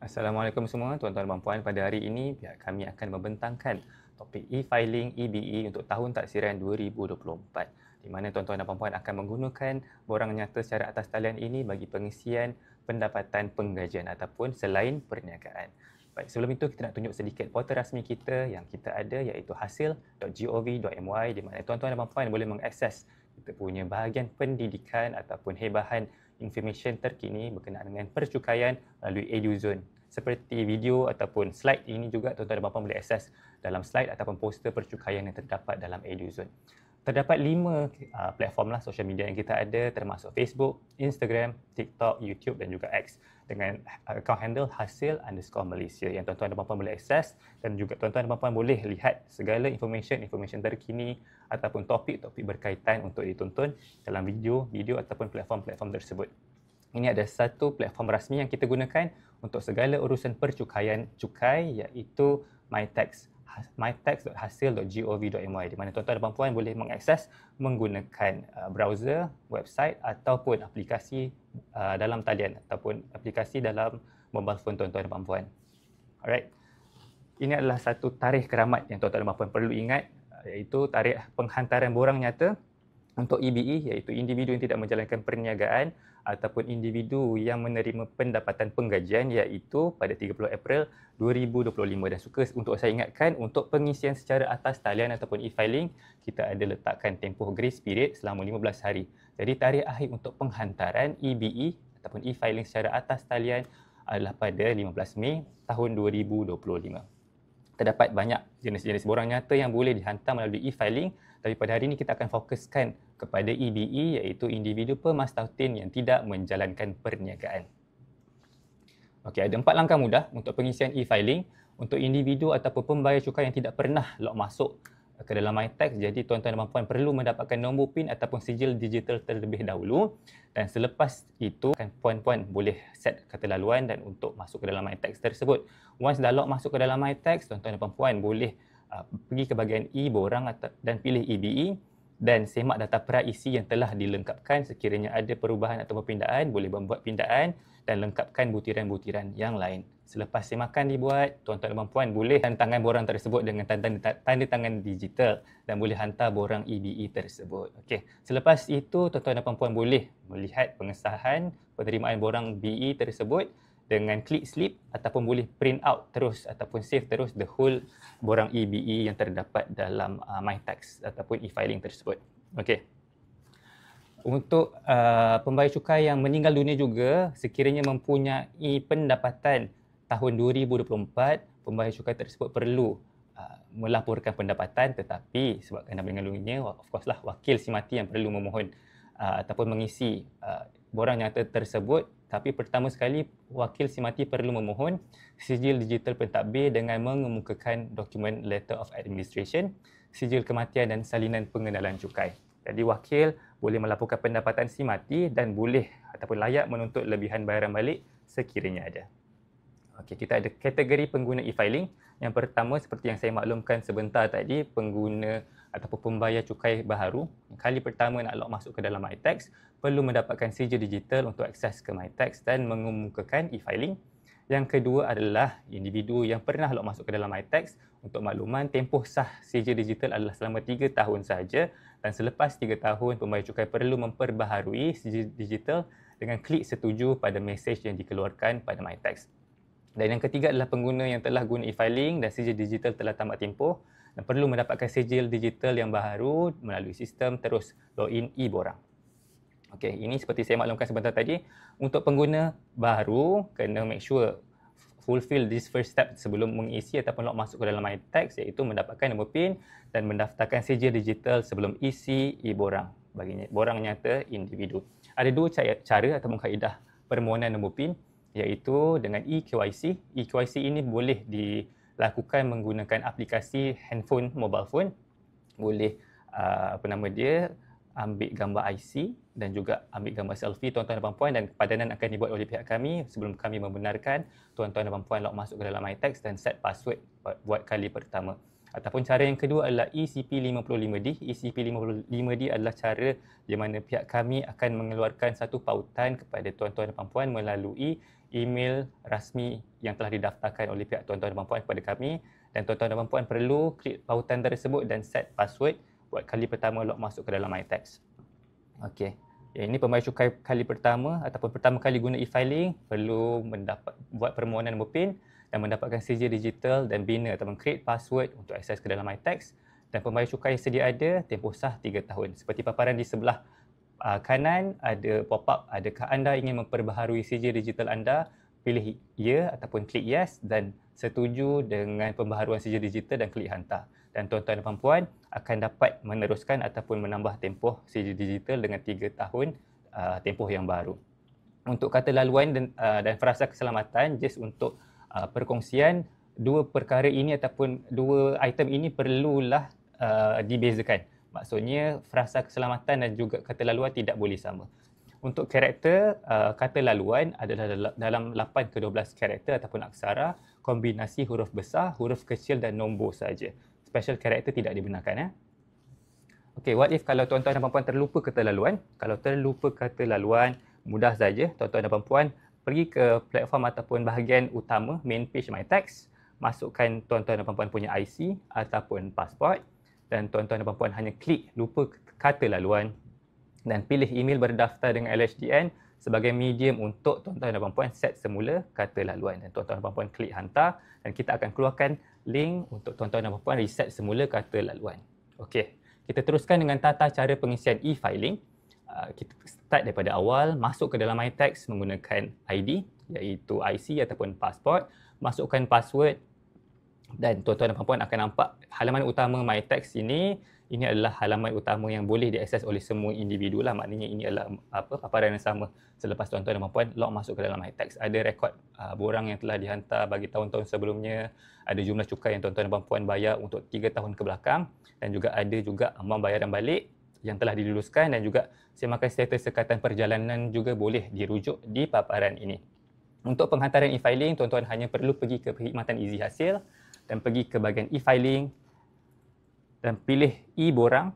Assalamualaikum semua, tuan-tuan dan puan. Pada hari ini, pihak kami akan membentangkan topik e-filing EBE untuk tahun taksiran 2024, di mana tuan-tuan dan puan akan menggunakan borang nyata secara atas talian ini bagi pengisian pendapatan penggajian ataupun selain perniagaan. Baik, sebelum itu kita nak tunjuk sedikit portal rasmi kita yang kita ada, iaitu hasil.gov.my, di mana tuan-tuan dan puan boleh mengakses kita punya bahagian pendidikan ataupun hebahan information terkini berkenaan dengan percukaian melalui EduZone. Seperti video ataupun slide ini juga tuan-tuan dan puan boleh akses dalam slide ataupun poster percukaian yang terdapat dalam EduZone. Terdapat 5 platform social media yang kita ada, termasuk Facebook, Instagram, TikTok, YouTube dan juga X, dengan akaun handle hasil_Malaysia yang tuan-tuan dan puan boleh akses, dan juga tuan-tuan dan puan boleh lihat segala information terkini ataupun topik-topik berkaitan untuk ditonton dalam video ataupun platform-platform tersebut. Ini ada satu platform rasmi yang kita gunakan untuk segala urusan percukaian cukai, iaitu mytax.hasil.gov.my, di mana tuan-tuan dan puan boleh mengakses menggunakan browser, website ataupun aplikasi dalam talian ataupun aplikasi dalam mobile phone tuan-tuan dan puan. Alright. Ini adalah satu tarikh keramat yang tuan-tuan dan puan perlu ingat, iaitu tarikh penghantaran borang nyata untuk EBE, iaitu individu yang tidak menjalankan perniagaan ataupun individu yang menerima pendapatan penggajian, iaitu pada 30 April 2025. Dan suka untuk saya ingatkan, untuk pengisian secara atas talian ataupun e-filing, kita ada letakkan tempoh grace period selama 15 hari. Jadi tarikh akhir untuk penghantaran EBE ataupun e-filing secara atas talian adalah pada 15 Mei tahun 2025. Terdapat banyak jenis-jenis borang nyata yang boleh dihantar melalui e-filing, tapi pada hari ini kita akan fokuskan kepada EBE, iaitu individu pemastautin yang tidak menjalankan perniagaan. Okey, ada 4 langkah mudah untuk pengisian e-filing untuk individu ataupun pembayar cukai yang tidak pernah log masuk ke dalam MyTax. Jadi tuan-tuan dan puan perlu mendapatkan nombor PIN ataupun sijil digital terlebih dahulu, dan selepas itu puan-puan boleh set kata laluan dan untuk masuk ke dalam MyTax tersebut. Once dah log masuk ke dalam MyTax, tuan-tuan dan puan boleh pergi ke bahagian e-borang dan pilih EBE dan semak data praisi yang telah dilengkapkan. Sekiranya ada perubahan atau perpindaan, boleh membuat pindaan dan lengkapkan butiran-butiran yang lain. Selepas semakan dibuat, tuan-tuan dan puan boleh tanda tangan borang tersebut dengan tanda tangan digital dan boleh hantar borang EBE tersebut. Okey, selepas itu tuan-tuan dan puan boleh melihat pengesahan penerimaan borang BE tersebut dengan klik slip ataupun boleh print out terus ataupun save terus the whole borang EBE yang terdapat dalam MyTax ataupun e-filing tersebut. Okey. Untuk pembayar cukai yang meninggal dunia juga, sekiranya mempunyai pendapatan tahun 2024, pembayar cukai tersebut perlu melaporkan pendapatan, tetapi sebab kerana meninggal dunia, of course lah wakil simati yang perlu memohon ataupun mengisi borang nyata tersebut. Tapi pertama sekali, wakil simati perlu memohon sijil digital pentadbir dengan mengemukakan dokumen Letter of Administration, sijil kematian dan salinan pengenalan cukai. Jadi wakil boleh melaporkan pendapatan simati dan boleh ataupun layak menuntut lebihan bayaran balik sekiranya ada. Okey, kita ada kategori pengguna e-filing. Yang pertama, seperti yang saya maklumkan sebentar tadi, pengguna ataupun pembayar cukai baharu. Kali pertama nak log masuk ke dalam MyTax, perlu mendapatkan sijil digital untuk akses ke MyTax dan mengemukakan e-filing. Yang kedua adalah individu yang pernah log masuk ke dalam MyTax. Untuk makluman, tempoh sah sijil digital adalah selama 3 tahun sahaja, dan selepas 3 tahun, pembayar cukai perlu memperbaharui sijil digital dengan klik setuju pada mesej yang dikeluarkan pada MyTax. Dan yang ketiga adalah pengguna yang telah guna e-filing dan sijil digital telah tamat tempoh dan perlu mendapatkan sijil digital yang baharu melalui sistem terus login e-borang. Okey, ini seperti saya maklumkan sebentar tadi. Untuk pengguna baru, kena make sure fulfill this first step sebelum mengisi ataupun log masuk ke dalam MyTax, iaitu mendapatkan nombor PIN dan mendaftarkan sijil digital sebelum isi e-borang bagi borang nyata individu. Ada 2 cara ataupun kaedah permohonan nombor PIN, iaitu dengan eKYC. eKYC ini boleh dilakukan menggunakan aplikasi handphone, mobile phone. Boleh ambil gambar IC dan juga ambil gambar selfie tuan-tuan dan puan, dan padanan akan dibuat oleh pihak kami sebelum kami membenarkan tuan-tuan dan puan log masuk ke dalam MyTax dan set password buat kali pertama. Ataupun cara yang kedua adalah ECP55D. ECP55D adalah cara di mana pihak kami akan mengeluarkan satu pautan kepada tuan-tuan dan puan melalui email rasmi yang telah didaftarkan oleh pihak tuan-tuan dan puan kepada kami, dan tuan-tuan dan puan perlu klik pautan tersebut dan set password buat kali pertama log masuk ke dalam MyTax. Okey. Ini pembayar cukai kali pertama ataupun pertama kali guna e-filing perlu buat permohonan nombor PIN dan mendapatkan sijil digital dan bina ataupun create password untuk akses ke dalam MyTax. Dan pembayar cukai yang sedia ada tempoh sah 3 tahun. Seperti paparan di sebelah kanan ada pop-up, adakah anda ingin memperbaharui sijil digital anda? Pilih ya ataupun klik yes dan setuju dengan pembaharuan sijil digital dan klik hantar. Dan tuan-tuan dan puan akan dapat meneruskan ataupun menambah tempoh sijil digital dengan 3 tahun tempoh yang baru. Untuk kata laluan dan frasa keselamatan, just untuk perkongsian, dua perkara ini ataupun dua item ini perlulah dibezakan. Maksudnya frasa keselamatan dan juga kata laluan tidak boleh sama. Untuk karakter, kata laluan adalah dalam 8 ke 12 karakter ataupun aksara, kombinasi huruf besar, huruf kecil dan nombor saja. Special karakter tidak dibenarkan. Okey, what if kalau tuan-tuan dan puan terlupa kata laluan? Kalau terlupa kata laluan, mudah saja tuan-tuan dan puan pergi ke platform ataupun bahagian utama, main page MyTax, masukkan tuan-tuan dan puan punya IC ataupun pasport, dan tuan-tuan dan puan hanya klik lupa kata laluan dan pilih email berdaftar dengan LHDN sebagai medium untuk tuan-tuan dan puan set semula kata laluan, dan tuan-tuan dan puan klik hantar dan kita akan keluarkan link untuk tuan-tuan dan puan reset semula kata laluan. Okey, kita teruskan dengan tata cara pengisian e-filing. Kita start daripada awal, masuk ke dalam MyTax menggunakan ID iaitu IC ataupun pasport, masukkan password dan tuan-tuan dan puan akan nampak halaman utama MyTax ini adalah halaman utama yang boleh diakses oleh semua individu lah. Maknanya ini adalah paparan yang sama selepas tuan-tuan dan puan log masuk ke dalam MyTax. Ada rekod borang yang telah dihantar bagi tahun-tahun sebelumnya, ada jumlah cukai yang tuan-tuan dan puan bayar untuk 3 tahun ke belakang, dan juga ada juga amaun bayaran balik yang telah diluluskan, dan juga semakan status sekatan perjalanan juga boleh dirujuk di paparan ini. Untuk penghantaran e-filing, tuan-tuan hanya perlu pergi ke perkhidmatan Izi Hasil dan pergi ke bahagian e-filing dan pilih e-borang,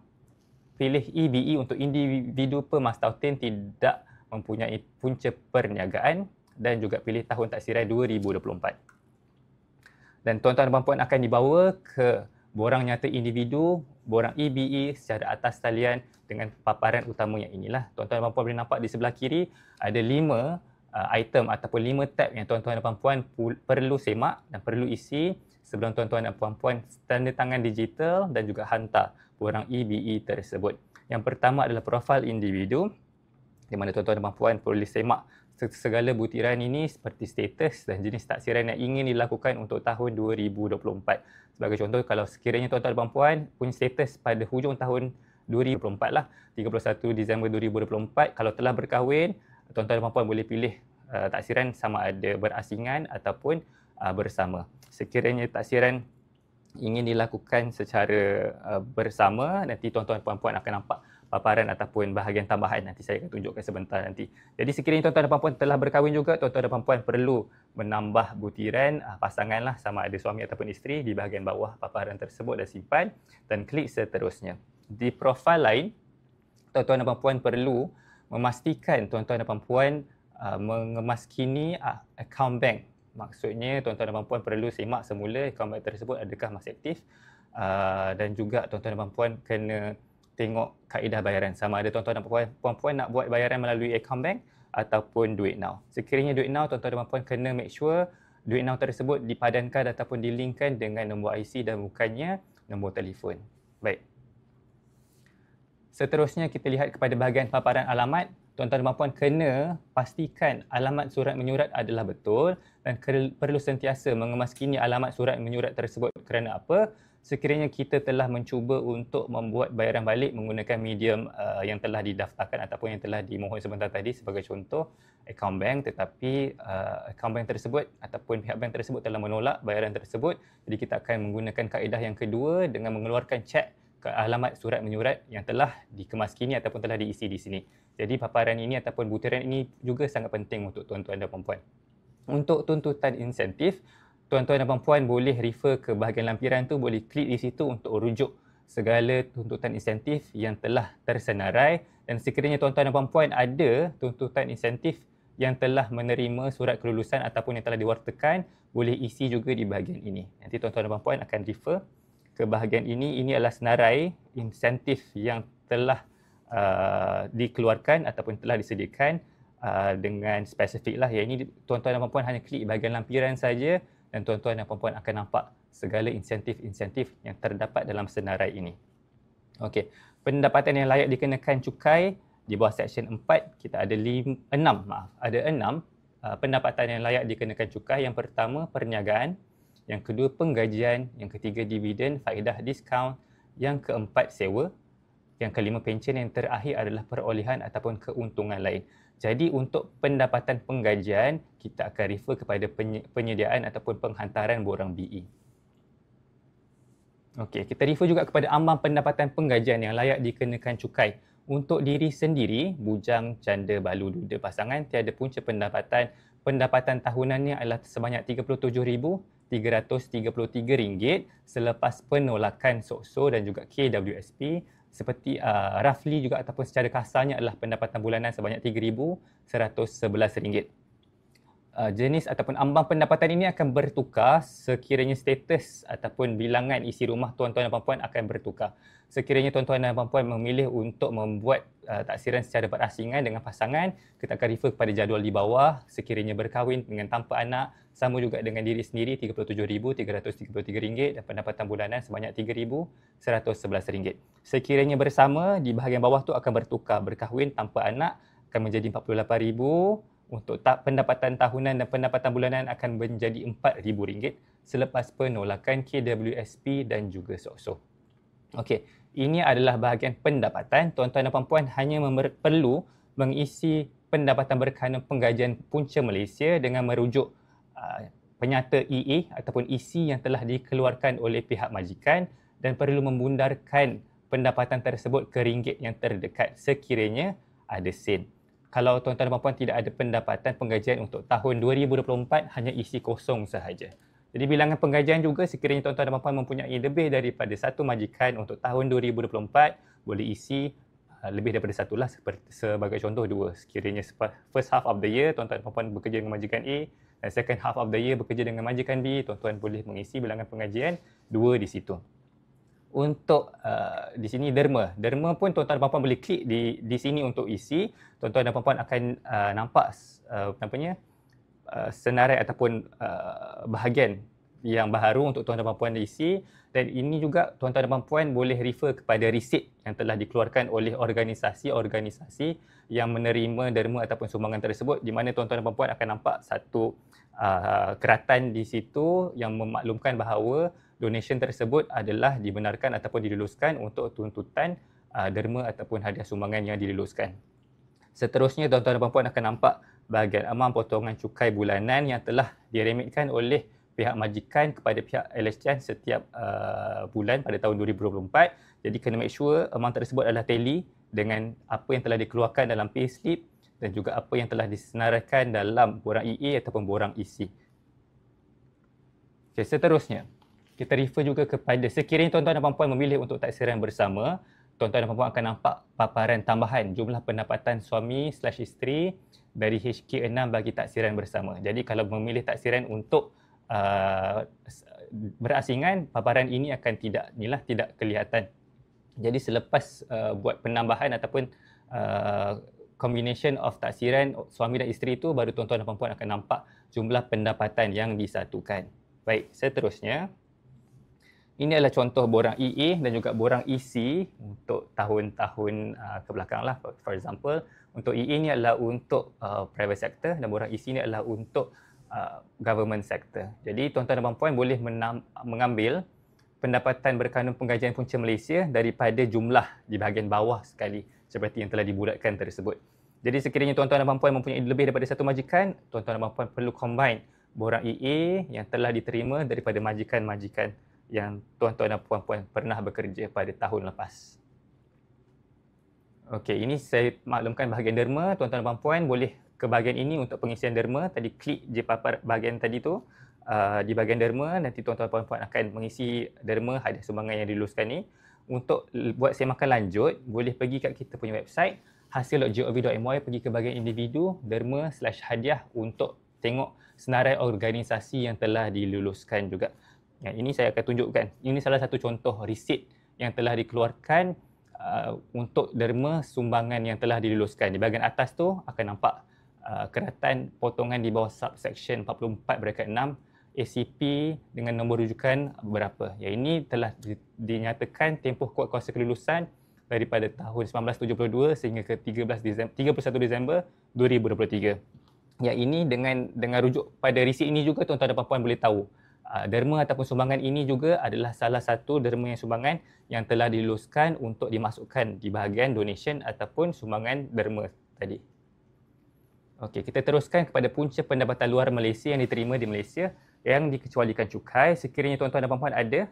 pilih EBE untuk individu pemastautin tidak mempunyai punca perniagaan, dan juga pilih tahun taksiran 2024. Dan tuan-tuan dan puan akan dibawa ke borang nyata individu, borang EBE secara atas talian dengan paparan utama yang inilah. Tuan-tuan dan puan boleh nampak di sebelah kiri ada 5 item ataupun 5 tab yang tuan-tuan dan puan perlu semak dan perlu isi sebelum tuan-tuan dan puan-puan tanda tangan digital dan juga hantar borang EBE tersebut. Yang pertama adalah profil individu, di mana tuan-tuan dan puan boleh semak segala butiran ini seperti status dan jenis taksiran yang ingin dilakukan untuk tahun 2024. Sebagai contoh, kalau sekiranya tuan-tuan dan puan punya status pada hujung tahun 2024 lah, 31 Disember 2024, kalau telah berkahwin, tuan-tuan dan puan boleh pilih taksiran sama ada berasingan ataupun bersama. Sekiranya taksiran ingin dilakukan secara bersama, nanti tuan-tuan dan puan akan nampak paparan ataupun bahagian tambahan, nanti saya akan tunjukkan sebentar nanti. Jadi sekiranya tuan-tuan dan puan telah berkahwin juga, tuan-tuan dan puan perlu menambah butiran pasangan lah, sama ada suami ataupun isteri di bahagian bawah paparan tersebut dan simpan dan klik seterusnya. Di profil lain, tuan-tuan dan puan perlu memastikan tuan-tuan dan puan mengemaskini akaun bank. Maksudnya tuan-tuan dan puan perlu semak semula akaun bank tersebut adakah masih aktif, dan juga tuan-tuan dan puan kena tengok kaedah bayaran sama ada tuan-tuan dan puan nak buat bayaran melalui akaun bank ataupun Duit Now. Sekiranya Duit Now, tuan-tuan dan puan kena make sure Duit Now tersebut dipadankan ataupun dilinkkan dengan nombor IC dan bukannya nombor telefon. Baik. Seterusnya kita lihat kepada bahagian paparan alamat. Tuan-tuan dan puan kena pastikan alamat surat menyurat adalah betul dan perlu sentiasa mengemaskini alamat surat menyurat tersebut. Kerana apa? Sekiranya kita telah mencuba untuk membuat bayaran balik menggunakan medium yang telah didaftarkan ataupun yang telah dimohon sebentar tadi, sebagai contoh akaun bank, tetapi akaun bank tersebut ataupun pihak bank tersebut telah menolak bayaran tersebut, jadi kita akan menggunakan kaedah yang kedua dengan mengeluarkan cek ke alamat surat menyurat yang telah dikemaskini ataupun telah diisi di sini. Jadi paparan ini ataupun butiran ini juga sangat penting untuk tuan-tuan dan puan-puan. Untuk tuntutan insentif, tuan-tuan dan puan-puan boleh refer ke bahagian lampiran tu, boleh klik di situ untuk rujuk segala tuntutan insentif yang telah tersenarai, dan sekiranya tuan-tuan dan puan-puan ada tuntutan insentif yang telah menerima surat kelulusan ataupun yang telah diwartakan boleh isi juga di bahagian ini. Nanti tuan-tuan dan puan-puan akan refer ke bahagian ini. Ini adalah senarai insentif yang telah dikeluarkan ataupun telah disediakan dengan spesifik lah. Yang ini tuan-tuan dan puan-puan hanya klik bahagian lampiran saja dan tuan-tuan dan puan-puan akan nampak segala insentif-insentif yang terdapat dalam senarai ini. Okey, pendapatan yang layak dikenakan cukai di bawah Seksyen 4 kita ada 6 pendapatan yang layak dikenakan cukai. Yang pertama perniagaan, yang kedua penggajian, yang ketiga dividen, faedah, diskaun, yang keempat sewa, yang kelima pencen, yang terakhir adalah perolehan ataupun keuntungan lain. Jadi untuk pendapatan penggajian kita akan refer kepada penyediaan ataupun penghantaran borang BE. Okey, kita refer juga kepada ambang pendapatan penggajian yang layak dikenakan cukai. Untuk diri sendiri, bujang, janda, balu, duda, pasangan, tiada punca pendapatan. Pendapatan tahunannya adalah sebanyak RM37,333 selepas penolakan SOCSO dan juga KWSP. Seperti roughly juga ataupun secara kasarnya adalah pendapatan bulanan sebanyak RM3,111. Jenis ataupun ambang pendapatan ini akan bertukar sekiranya status ataupun bilangan isi rumah tuan-tuan dan puan-puan akan bertukar. Sekiranya tuan-tuan dan puan-puan memilih untuk membuat taksiran secara berasingan dengan pasangan, kita akan refer kepada jadual di bawah. Sekiranya berkahwin dengan tanpa anak, sama juga dengan diri sendiri RM37,333 dan pendapatan bulanan sebanyak RM3,111. Sekiranya bersama, di bahagian bawah tu akan bertukar. Berkahwin tanpa anak akan menjadi RM48,000. Untuk pendapatan tahunan dan pendapatan bulanan akan menjadi RM4,000 selepas penolakan KWSP dan juga SOCSO. Okey, ini adalah bahagian pendapatan. Tuan-tuan dan puan-puan hanya perlu mengisi pendapatan berkenaan penggajian punca Malaysia dengan merujuk penyata EA ataupun isi yang telah dikeluarkan oleh pihak majikan dan perlu membundarkan pendapatan tersebut ke ringgit yang terdekat sekiranya ada sen. Kalau tuan-tuan dan puan-puan tidak ada pendapatan penggajian untuk tahun 2024, hanya isi kosong sahaja. Jadi bilangan penggajian juga sekiranya tuan-tuan dan puan-puan mempunyai lebih daripada satu majikan untuk tahun 2024, boleh isi lebih daripada satu lah, sebagai contoh 2. Sekiranya first half of the year tuan-tuan dan puan-puan bekerja dengan majikan A dan second half of the year bekerja dengan majikan B, tuan-tuan boleh mengisi bilangan penggajian 2 di situ. Untuk di sini derma pun tuan-tuan dan puan-puan boleh klik di sini untuk isi. Tuan-tuan dan puan-puan akan nampak senarai ataupun bahagian yang baru untuk tuan-tuan dan puan-puan diisi. Dan ini juga tuan-tuan dan puan-puan boleh refer kepada resit yang telah dikeluarkan oleh organisasi-organisasi yang menerima derma ataupun sumbangan tersebut, di mana tuan-tuan dan puan-puan akan nampak satu keratan di situ yang memaklumkan bahawa donation tersebut adalah dibenarkan ataupun diluluskan untuk tuntutan derma ataupun hadiah sumbangan yang diluluskan. Seterusnya, tuan-tuan dan puan-puan akan nampak bahagian amang potongan cukai bulanan yang telah diremitkan oleh pihak majikan kepada pihak LHCN setiap bulan pada tahun 2024. Jadi kena make sure amang tersebut adalah tally dengan apa yang telah dikeluarkan dalam payslip dan juga apa yang telah disenaraikan dalam borang EA ataupun borang EC. Okay, seterusnya, kita refer juga kepada sekiranya tuan-tuan dan puan-puan memilih untuk taksiran bersama, tuan-tuan dan puan-puan akan nampak paparan tambahan jumlah pendapatan suami/isteri dari HK6 bagi taksiran bersama. Jadi kalau memilih taksiran untuk berasingan, paparan ini akan tidak kelihatan. Jadi selepas buat penambahan ataupun combination of taksiran suami dan isteri itu, baru tuan-tuan dan puan-puan akan nampak jumlah pendapatan yang disatukan. Baik, seterusnya, ini adalah contoh borang EA dan juga borang EC untuk tahun-tahun kebelakang lah. For example, untuk EA ni adalah untuk private sector dan borang EC ni adalah untuk government sector. Jadi tuan-tuan dan puan-puan boleh mengambil pendapatan berkanun penggajian punca Malaysia daripada jumlah di bahagian bawah sekali seperti yang telah dibulatkan tersebut. Jadi sekiranya tuan-tuan dan puan-puan mempunyai lebih daripada satu majikan, tuan-tuan dan puan-puan perlu combine borang EA yang telah diterima daripada majikan-majikan yang tuan-tuan dan puan-puan pernah bekerja pada tahun lepas. Okey, ini saya maklumkan bahagian derma. Tuan-tuan dan puan-puan boleh ke bahagian ini untuk pengisian derma. Tadi klik je papar bahagian tadi tu. Di bahagian derma, nanti tuan-tuan dan puan-puan akan mengisi derma hadiah sumbangan yang diluluskan ni. Untuk buat semakan lanjut, boleh pergi kat kita punya website hasil.gov.my pergi ke bahagian individu, derma/hadiah untuk tengok senarai organisasi yang telah diluluskan juga. Yang ini saya akan tunjukkan. Ini salah satu contoh resit yang telah dikeluarkan untuk derma sumbangan yang telah diluluskan. Di bahagian atas tu akan nampak keratan potongan di bawah subsection 44/6 ACP dengan nombor rujukan berapa. Yang ini telah dinyatakan tempoh kod kuasa kelulusan daripada tahun 1972 sehingga ke 31 Disember 2023. Yang ini dengan rujuk pada resit ini juga tuan-tuan dan puan-puan boleh tahu derma ataupun sumbangan ini juga adalah salah satu derma yang sumbangan yang telah diluluskan untuk dimasukkan di bahagian donation ataupun sumbangan derma tadi. Okey, kita teruskan kepada punca pendapatan luar Malaysia yang diterima di Malaysia yang dikecualikan cukai. Sekiranya tuan-tuan dan puan-puan ada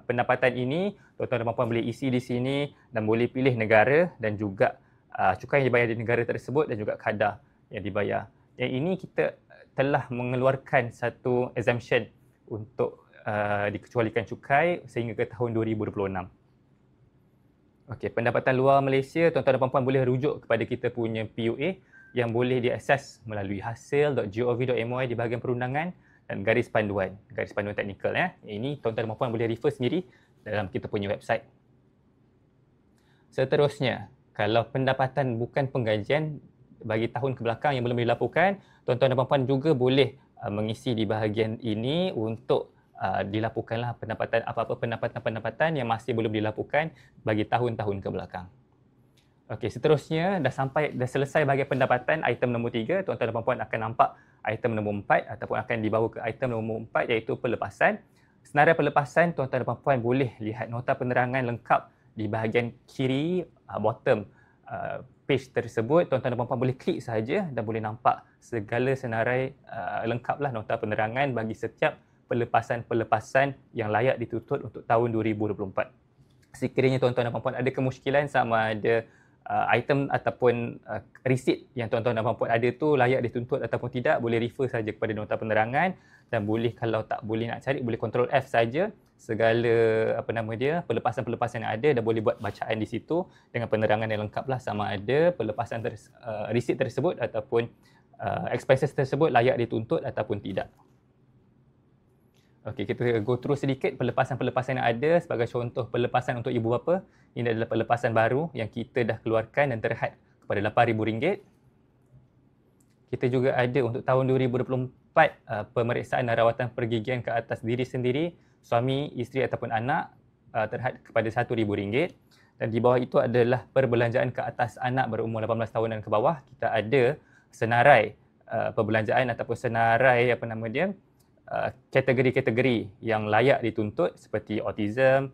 pendapatan ini, tuan-tuan dan puan-puan boleh isi di sini dan boleh pilih negara dan juga cukai yang dibayar di negara tersebut dan juga kadar yang dibayar. Yang ini kita telah mengeluarkan satu exemption untuk dikecualikan cukai sehingga ke tahun 2026. Okey, pendapatan luar Malaysia, tuan-tuan dan puan-puan boleh rujuk kepada kita punya PUA yang boleh diakses melalui hasil.gov.my di bahagian perundangan dan garis panduan teknikal ya. Ini tuan-tuan dan puan-puan boleh refer sendiri dalam kita punya website. Seterusnya, kalau pendapatan bukan penggajian bagi tahun kebelakang yang belum dilaporkan, tuan-tuan dan puan-puan juga boleh mengisi di bahagian ini untuk dilaporkanlah pendapatan apa-apa pendapatan yang masih belum dilaporkan bagi tahun-tahun kebelakang. Okey, seterusnya dah selesai bahagian pendapatan item nombor 3, tuan-tuan dan puan-puan akan nampak item nombor 4 ataupun akan dibawa ke item nombor 4 iaitu pelepasan. Senarai pelepasan, tuan-tuan dan puan-puan boleh lihat nota penerangan lengkap di bahagian kiri bottom page tersebut. Tuan-tuan dan puan-puan boleh klik sahaja dan boleh nampak segala senarai lengkaplah nota penerangan bagi setiap pelepasan-pelepasan yang layak dituntut untuk tahun 2024. Sekiranya tuan-tuan dan puan-puan ada kemusykilan sama ada item ataupun resit yang tuan-tuan dan puan-puan ada tu layak dituntut ataupun tidak, boleh refer saja kepada nota penerangan dan boleh kalau tak boleh nak cari boleh Ctrl F saja segala pelepasan-pelepasan yang ada dan boleh buat bacaan di situ dengan penerangan yang lengkaplah sama ada pelepasan resit tersebut ataupun expenses tersebut layak dituntut ataupun tidak. Okey, kita go through sedikit pelepasan-pelepasan yang ada. Sebagai contoh pelepasan untuk ibu bapa, ini adalah pelepasan baru yang kita dah keluarkan dan terhad kepada RM8,000. Kita juga ada untuk tahun 2024 pemeriksaan dan rawatan pergigian ke atas diri sendiri, suami, isteri ataupun anak terhad kepada RM1,000. Dan di bawah itu adalah perbelanjaan ke atas anak berumur 18 tahun dan ke bawah. Kita ada senarai perbelanjaan ataupun senarai kategori-kategori yang layak dituntut seperti autism,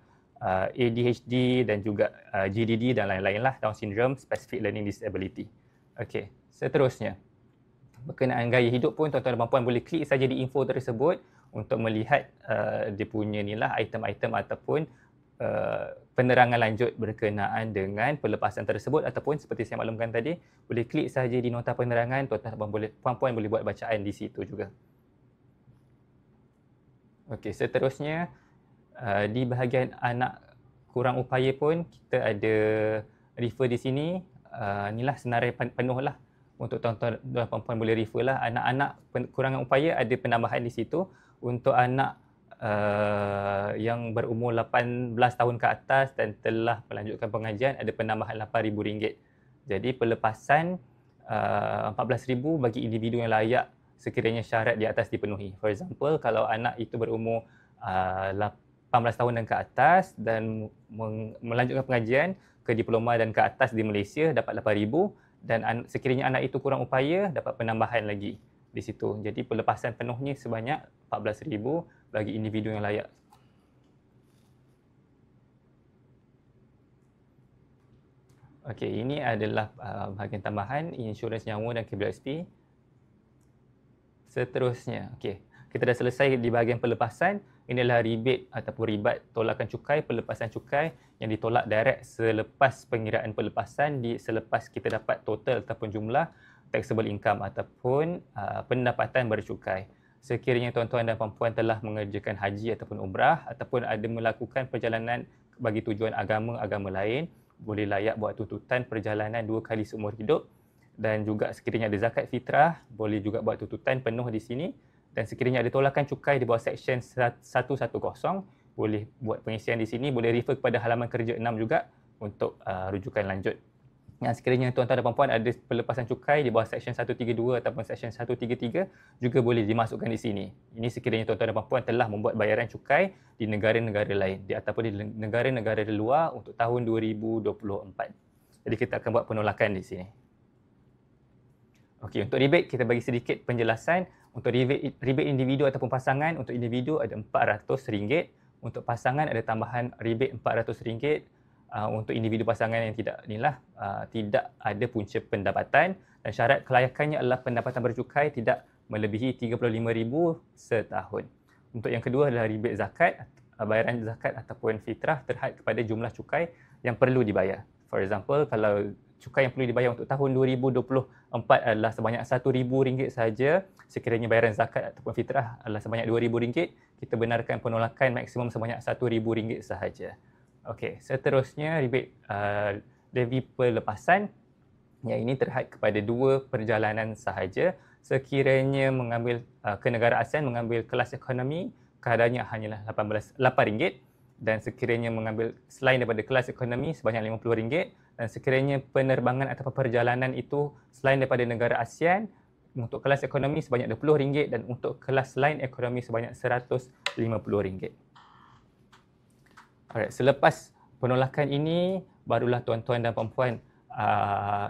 ADHD dan juga GDD dan lain-lain lah, Down syndrome, specific learning disability. Okey, seterusnya. Berkenaan gaya hidup pun tuan-tuan dan puan-puan boleh klik saja di info tersebut untuk melihat dia punya item-item ataupun penerangan lanjut berkenaan dengan pelepasan tersebut ataupun seperti saya maklumkan tadi, boleh klik saja di nota penerangan, tuan-tuan dan puan-puan boleh buat bacaan di situ juga. Okey, seterusnya di bahagian anak kurang upaya pun kita ada refer di sini. Inilah senarai penuh lah untuk tuan-tuan dan puan-puan boleh refer lah. Anak-anak kurangan upaya ada penambahan di situ. Untuk anak yang berumur 18 tahun ke atas dan telah melanjutkan pengajian ada penambahan RM8,000. Jadi pelepasan RM14,000 bagi individu yang layak sekiranya syarat di atas dipenuhi. For example, kalau anak itu berumur 18 tahun dan ke atas dan melanjutkan pengajian ke diploma dan ke atas di Malaysia dapat RM8,000 dan sekiranya anak itu kurang upaya dapat penambahan lagi di situ. Jadi pelepasan penuhnya sebanyak RM14,000 bagi individu yang layak. Okey, ini adalah bahagian tambahan insurans nyawa dan KBSP. Seterusnya, okey, kita dah selesai di bahagian pelepasan. Inilah rebate ataupun ribat tolakan cukai, pelepasan cukai yang ditolak direct selepas pengiraan pelepasan selepas kita dapat total ataupun jumlah taxable income ataupun pendapatan bercukai. Sekiranya tuan-tuan dan puan-puan telah mengerjakan haji ataupun umrah ataupun ada melakukan perjalanan bagi tujuan agama lain, boleh layak buat tuntutan perjalanan 2 kali seumur hidup, dan juga sekiranya ada zakat fitrah boleh juga buat tuntutan penuh di sini, dan sekiranya ada tolakan cukai di bawah Seksyen 110 boleh buat pengisian di sini, boleh refer kepada halaman kerja 6 juga untuk rujukan lanjut. Yang sekiranya tuan-tuan dan puan-puan ada pelepasan cukai di bawah Seksyen 132 ataupun Seksyen 133 juga boleh dimasukkan di sini. Ini sekiranya tuan-tuan dan puan-puan telah membuat bayaran cukai di negara-negara lain ataupun di negara-negara luar untuk tahun 2024. Jadi kita akan buat penolakan di sini. Okey, untuk rebate kita bagi sedikit penjelasan. Untuk rebate individu ataupun pasangan, untuk individu ada RM400, untuk pasangan ada tambahan rebate RM400. Untuk individu pasangan yang tidak ada punca pendapatan, dan syarat kelayakannya adalah pendapatan bercukai tidak melebihi RM35,000 setahun. Untuk yang kedua adalah rebate zakat, bayaran zakat ataupun fitrah terhad kepada jumlah cukai yang perlu dibayar. For example, kalau cukai yang perlu dibayar untuk tahun 2024 adalah sebanyak RM1,000 sahaja, sekiranya bayaran zakat ataupun fitrah adalah sebanyak RM2,000, kita benarkan penolakan maksimum sebanyak RM1,000 sahaja. Okey, seterusnya rebate levy pelepasan, yang ini terhad kepada 2 perjalanan sahaja. Sekiranya mengambil ke negara ASEAN mengambil kelas ekonomi, kadarnya hanyalah RM8, dan sekiranya mengambil selain daripada kelas ekonomi sebanyak RM50, dan sekiranya penerbangan atau perjalanan itu selain daripada negara ASEAN untuk kelas ekonomi sebanyak RM20 dan untuk kelas lain ekonomi sebanyak RM150. Alright, selepas penolakan ini barulah tuan-tuan dan puan-puan,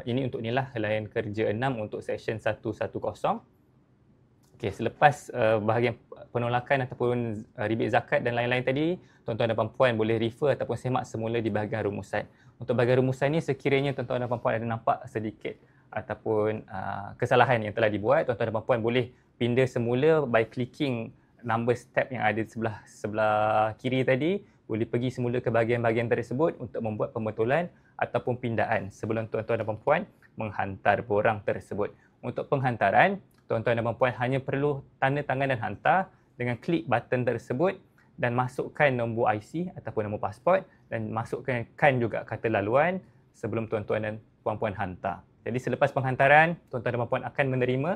ini untuk helaian kerja 6 untuk Seksyen 110. Okey, selepas bahagian penolakan ataupun rebate zakat dan lain-lain tadi, tuan-tuan dan puan-puan boleh refer ataupun semak semula di bahagian rumusan. Untuk bahagian rumusan ni, sekiranya tuan-tuan dan puan-puan ada nampak sedikit ataupun kesalahan yang telah dibuat, tuan-tuan dan puan-puan boleh pindah semula by clicking number step yang ada di sebelah kiri tadi. Boleh pergi semula ke bahagian-bahagian tersebut untuk membuat pembetulan ataupun pindaan sebelum tuan-tuan dan puan-puan menghantar borang tersebut. Untuk penghantaran, tuan-tuan dan puan-puan hanya perlu tanda tangan dan hantar dengan klik button tersebut dan masukkan nombor IC ataupun nombor pasport, dan masukkan juga kata laluan sebelum tuan-tuan dan puan-puan hantar. Jadi selepas penghantaran, tuan-tuan dan puan-puan akan menerima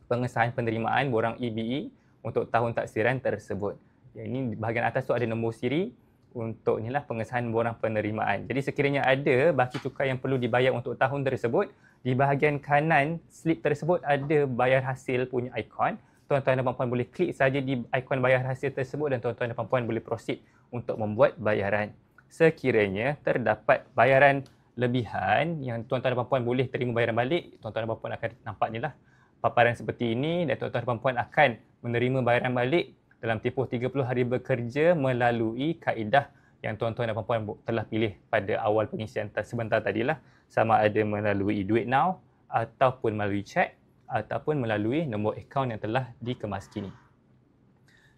pengesahan penerimaan borang EBE untuk tahun taksiran tersebut. Yang ini di bahagian atas tu ada nombor siri untuk pengesahan borang penerimaan. Jadi sekiranya ada baki cukai yang perlu dibayar untuk tahun tersebut, di bahagian kanan slip tersebut ada bayar hasil punya ikon. Tuan-tuan dan puan-puan boleh klik saja di ikon bayar hasil tersebut dan tuan-tuan dan puan-puan boleh proceed untuk membuat bayaran. Sekiranya terdapat bayaran lebihan yang tuan-tuan dan puan-puan boleh terima bayaran balik, tuan-tuan dan puan-puan akan nampak paparan seperti ini, dan tuan-tuan dan puan-puan akan menerima bayaran balik dalam tempoh 30 hari bekerja melalui kaedah yang tuan-tuan dan puan-puan telah pilih pada awal pengisian sebentar tadilah, sama ada melalui Duit Now ataupun melalui cek ataupun melalui nombor akaun yang telah dikemas kini.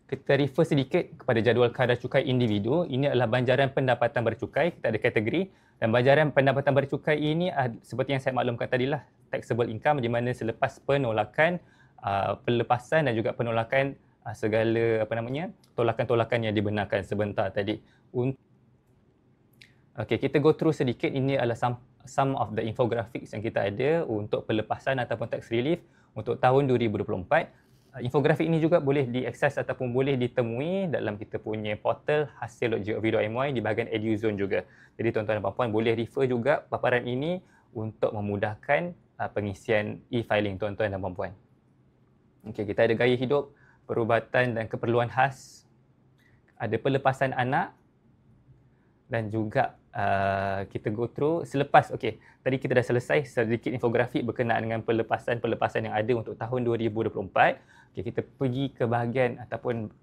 Kita refer sedikit kepada jadual kadar cukai individu. Ini adalah banjaran pendapatan bercukai. Kita ada kategori, dan banjaran pendapatan bercukai ini seperti yang saya maklumkan tadilah, taxable income, di mana selepas penolakan, pelepasan dan juga penolakan segala tolakan-tolakan yang dibenarkan sebentar tadi. Okey, kita go through sedikit. Ini adalah some of the infographics yang kita ada untuk pelepasan ataupun tax relief untuk tahun 2024. Infografik ini juga boleh diakses ataupun boleh ditemui dalam kita punya portal hasil.gov.my di bahagian EduZone juga. Jadi tuan-tuan dan puan-puan boleh refer juga paparan ini untuk memudahkan pengisian e-filing tuan-tuan dan puan-puan. Okey, kita ada gaya hidup, perubatan dan keperluan khas, ada pelepasan anak, dan juga kita go through selepas. Okey, tadi kita dah selesai sedikit infografik berkenaan dengan pelepasan yang ada untuk tahun 2024. Okey, kita pergi ke bahagian ataupun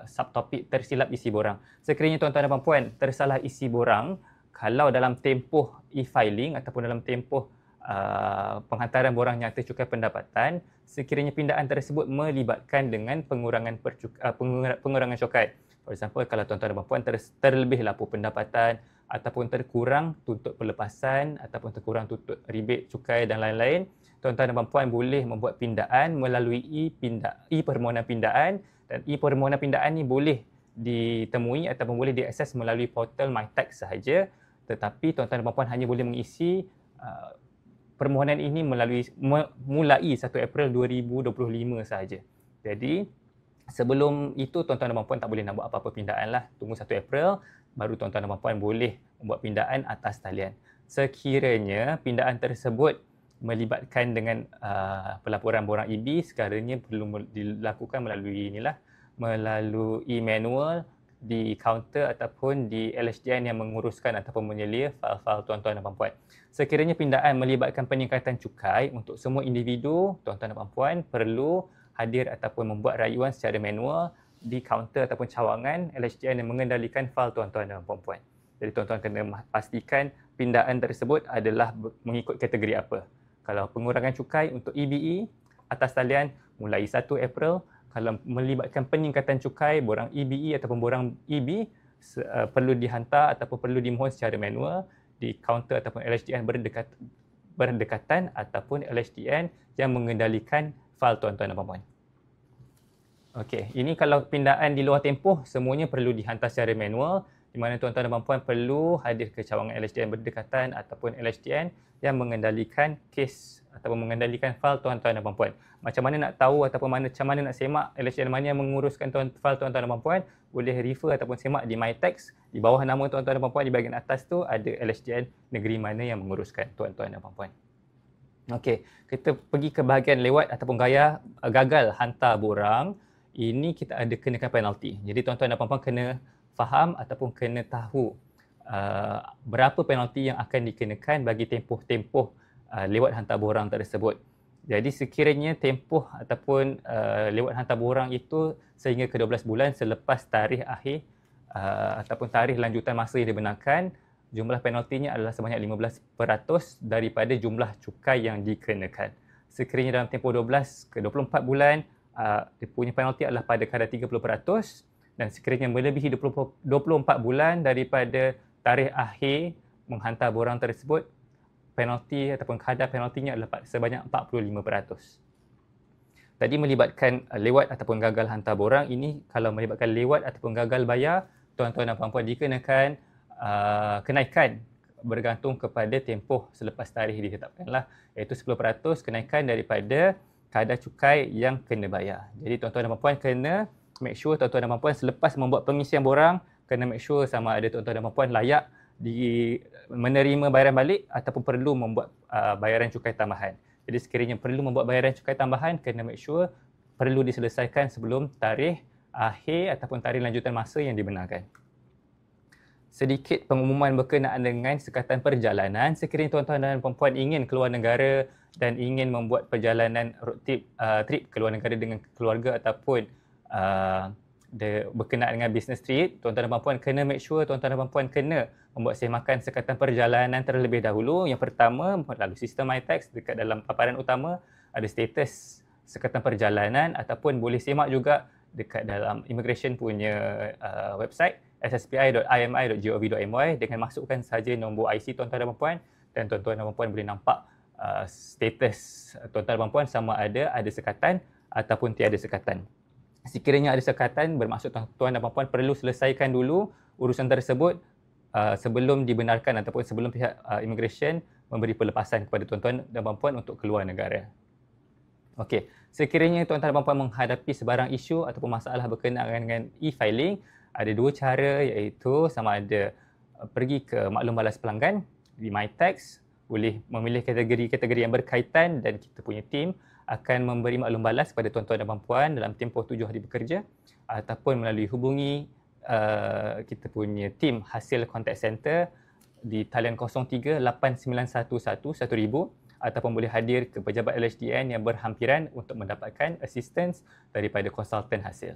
subtopik tersilap isi borang. Sekiranya tuan-tuan dan puan-puan tersalah isi borang, kalau dalam tempoh e-filing ataupun dalam tempoh penghantaran borang nyata cukai pendapatan, sekiranya pindaan tersebut melibatkan dengan pengurangan cukai. For example, kalau tuan-tuan dan puan-puan terlebih lapor pendapatan ataupun terkurang tuntut pelepasan ataupun terkurang tuntut rebate cukai dan lain-lain, tuan-tuan dan puan-puan boleh membuat pindaan melalui e-permohonan pindaan, dan e-permohonan pindaan ni boleh ditemui ataupun boleh diakses melalui portal MyTax sahaja, tetapi tuan-tuan dan puan-puan hanya boleh mengisi permohonan ini mulai 1 April 2025 sahaja. Jadi sebelum itu tuan-tuan dan puan-puan tak boleh nak buat apa-apa pindaan lah. Tunggu 1 April baru tuan-tuan dan puan-puan boleh membuat pindaan atas talian. Sekiranya pindaan tersebut melibatkan dengan pelaporan borang EB, sekarangnya perlu dilakukan melalui manual di kaunter ataupun di LHDN yang menguruskan ataupun menyelia fail-fail tuan-tuan dan puan-puan. Sekiranya pindaan melibatkan peningkatan cukai, untuk semua individu, tuan-tuan dan puan-puan perlu hadir ataupun membuat rayuan secara manual di kaunter ataupun cawangan LHDN yang mengendalikan fail tuan-tuan dan puan-puan. Jadi tuan-tuan kena pastikan pindaan tersebut adalah mengikut kategori apa. Kalau pengurangan cukai untuk EBE atas talian mulai 1 April, kalau melibatkan peningkatan cukai borang EBE ataupun borang EB perlu dihantar ataupun perlu dimohon secara manual di kaunter ataupun LHDN berdekatan ataupun LHDN yang mengendalikan fail tuan-tuan dan puan-puan. Okey, ini kalau pindaan di luar tempoh semuanya perlu dihantar secara manual, di mana tuan-tuan dan puan-puan perlu hadir ke cawangan LHDN berdekatan ataupun LHDN yang mengendalikan kes ataupun mengendalikan fail tuan-tuan dan puan-puan. Macam mana nak tahu ataupun macam mana nak semak LHDN mana yang menguruskan fail tuan-tuan dan puan-puan, boleh refer ataupun semak di MyTax. Di bawah nama tuan-tuan dan puan-puan di bahagian atas tu ada LHDN negeri mana yang menguruskan tuan-tuan dan puan-puan. Okey, kita pergi ke bahagian lewat ataupun gagal hantar borang. Ini kita ada kenakan penalti. Jadi tuan-tuan dan puan-puan kena faham ataupun kena tahu berapa penalti yang akan dikenakan bagi tempoh-tempoh lewat hantar borang tersebut. Jadi sekiranya tempoh ataupun lewat hantar borang itu sehingga ke 12 bulan selepas tarikh akhir ataupun tarikh lanjutan masa yang dibenarkan, jumlah penaltinya adalah sebanyak 15% daripada jumlah cukai yang dikenakan. Sekiranya dalam tempoh 12 ke 24 bulan, dia punya penalti adalah pada kadar 30%, dan sekiranya melebihi 24 bulan daripada tarikh akhir menghantar borang tersebut, penalti ataupun kadar penaltinya adalah sebanyak 45%. Tadi melibatkan lewat ataupun gagal hantar borang, ini kalau melibatkan lewat ataupun gagal bayar, tuan-tuan dan puan-puan dikenakan kenaikan bergantung kepada tempoh selepas tarikh ditetapkanlah, iaitu 10% kenaikan daripada kadar cukai yang kena bayar. Jadi tuan-tuan dan puan-puan kena make sure tuan-tuan dan puan-puan selepas membuat pengisian borang, kena make sure sama ada tuan-tuan dan puan-puan layak menerima bayaran balik ataupun perlu membuat bayaran cukai tambahan. Jadi sekiranya perlu membuat bayaran cukai tambahan, kena make sure perlu diselesaikan sebelum tarikh akhir ataupun tarikh lanjutan masa yang dibenarkan. Sedikit pengumuman berkenaan dengan sekatan perjalanan. Sekiranya tuan-tuan dan puan-puan ingin keluar negara dan ingin membuat perjalanan road trip keluar negara dengan keluarga ataupun berkenaan dengan business trip, tuan-tuan dan puan-puan kena make sure tuan-tuan dan puan-puan kena membuat semakan sekatan perjalanan terlebih dahulu. Yang pertama, melalui sistem MyTax, dekat dalam paparan utama ada status sekatan perjalanan, ataupun boleh semak juga dekat dalam immigration punya website sspi.imi.gov.my dengan masukkan saja nombor IC tuan-tuan dan puan-puan, dan tuan-tuan dan puan-puan boleh nampak status tuan-tuan dan puan-puan sama ada sekatan ataupun tiada sekatan. Sekiranya ada sekatan, bermaksud tuan-tuan dan puan-puan perlu selesaikan dulu urusan tersebut sebelum dibenarkan ataupun sebelum pihak immigration memberi pelepasan kepada tuan-tuan dan puan-puan untuk keluar negara. Okey, sekiranya tuan-tuan dan puan-puan menghadapi sebarang isu ataupun masalah berkenaan dengan e-filing, ada dua cara, iaitu sama ada pergi ke maklum balas pelanggan di MyTax, boleh memilih kategori-kategori yang berkaitan dan kita punya tim akan memberi maklum balas kepada tuan-tuan dan puan-puan dalam tempoh 7 hari bekerja, ataupun melalui hubungi kita punya tim hasil contact center di talian 03 8911 1000, ataupun boleh hadir ke pejabat LHDN yang berhampiran untuk mendapatkan assistance daripada konsultan hasil.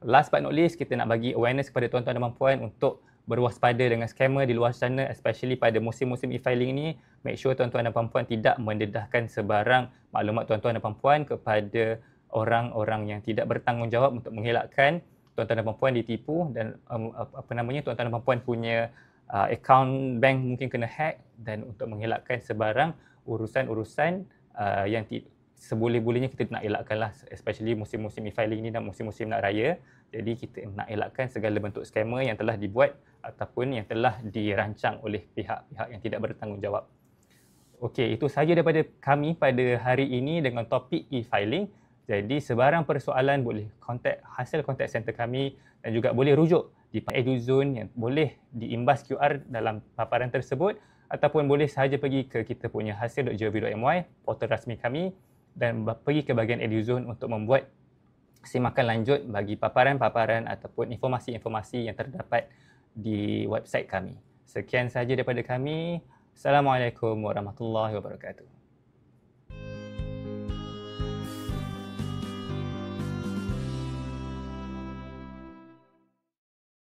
Last but not least, kita nak bagi awareness kepada tuan-tuan dan puan untuk berwaspada dengan scammer di luar sana, especially pada musim-musim e-filing ini. Make sure tuan-tuan dan puan-puan tidak mendedahkan sebarang maklumat tuan-tuan dan puan-puan kepada orang-orang yang tidak bertanggungjawab untuk mengelakkan tuan-tuan dan puan-puan ditipu, dan tuan-tuan dan puan-puan punya akaun bank mungkin kena hack, dan untuk mengelakkan sebarang urusan-urusan yang seboleh-bolehnya kita nak elakkan lah, especially musim-musim e-filing ni dan musim-musim nak raya. Jadi kita nak elakkan segala bentuk scammer yang telah dibuat ataupun yang telah dirancang oleh pihak-pihak yang tidak bertanggungjawab. Okey, itu sahaja daripada kami pada hari ini dengan topik e-filing. Jadi sebarang persoalan boleh kontak hasil kontak center kami dan juga boleh rujuk di EduZone yang boleh diimbas QR dalam paparan tersebut ataupun boleh sahaja pergi ke kita punya hasil.gov.my, portal rasmi kami dan pergi ke bahagian EduZone untuk membuat simakan lanjut bagi paparan-paparan ataupun informasi-informasi yang terdapat di website kami. Sekian sahaja daripada kami. Assalamualaikum warahmatullahi wabarakatuh.